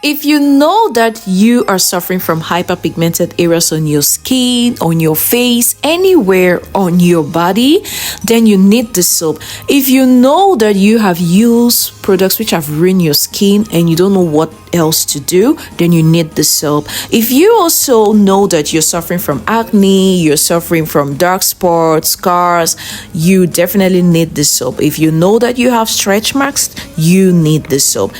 If you know that you are suffering from hyperpigmented areas on your skin, on your face, anywhere on your body, then you need this soap. If you know that you have used products which have ruined your skin and you don't know what else to do, then you need the soap. If you also know that you're suffering from acne, you're suffering from dark spots, scars, you definitely need this soap. If you know that you have stretch marks, you need this soap.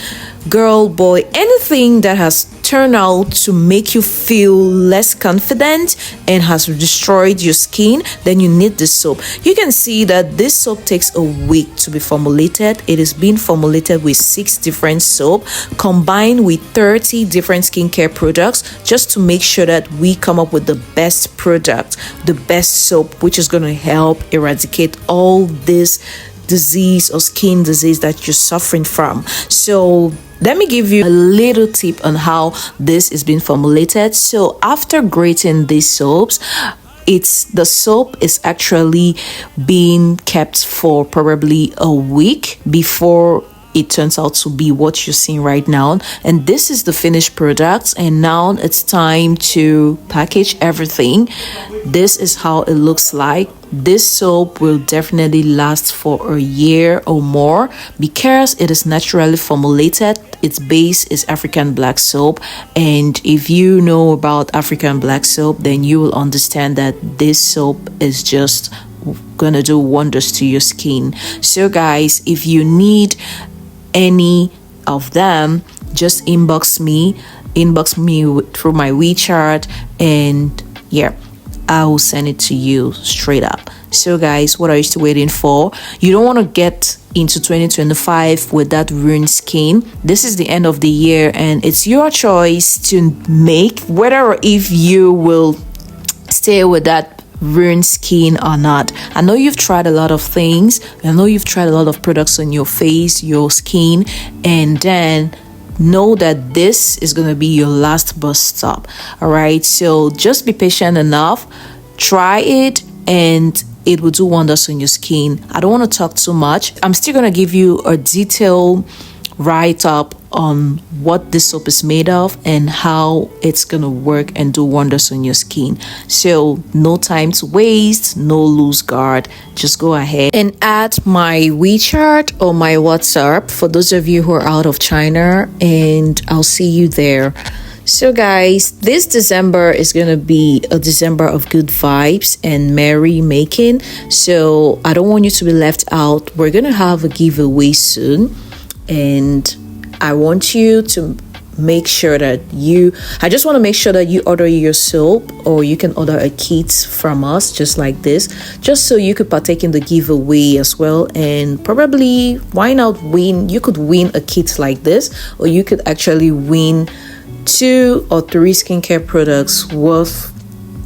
Girl, boy, anything that has turned out to make you feel less confident and has destroyed your skin, then you need this soap. You can see that this soap takes a week to be formulated. It is being formulated with 6 different soap combined with 30 different skincare products, just to make sure that we come up with the best product, the best soap, which is going to help eradicate all this disease or skin disease that you're suffering from. So let me give you a little tip on how this is being formulated. So after grating these soaps, the soap is actually being kept for probably a week before it turns out to be what you're seeing right now. And this is the finished product, and now it's time to package everything. This is how it looks like. This soap will definitely last for a year or more because it is naturally formulated. Its base is African black soap, and if you know about African black soap, then you will understand that this soap is just gonna do wonders to your skin. So guys, if you need any of them, just inbox me through my WeChat, and yeah, I will send it to you straight up. So guys, what are you still waiting for? You don't want to get into 2025 with that ruined skin. This is the end of the year, and it's your choice to make whether or if you will stay with that ruined skin or not. I know you've tried a lot of things. I know you've tried a lot of products on your face, your skin, and then know that this is going to be your last bus stop. All right, so just be patient enough, try it, and it will do wonders on your skin. I don't want to talk too much. I'm still going to give you a detailed write-up on what this soap is made of and how it's gonna work and do wonders on your skin. So no time to waste, no lose guard. Just go ahead and add my WeChat or my WhatsApp for those of you who are out of China, and I'll see you there. So guys, this December is gonna be a December of good vibes and merry making, so I don't want you to be left out. We're gonna have a giveaway soon, and I want you to make sure that I just want to make sure that you order your soap, or you can order a kit from us just like this, just so you could partake in the giveaway as well. And probably, why not win? You could win a kit like this, or you could actually win 2 or 3 skincare products worth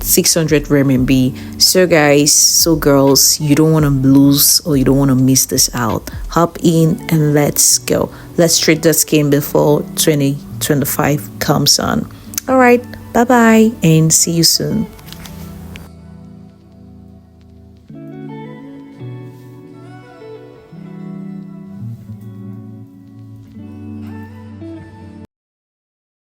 600 RMB. So guys, so girls, you don't want to lose, or you don't want to miss this out. Hop in and let's go. Let's treat the skin before 2025 comes on. All right, bye bye and see you soon.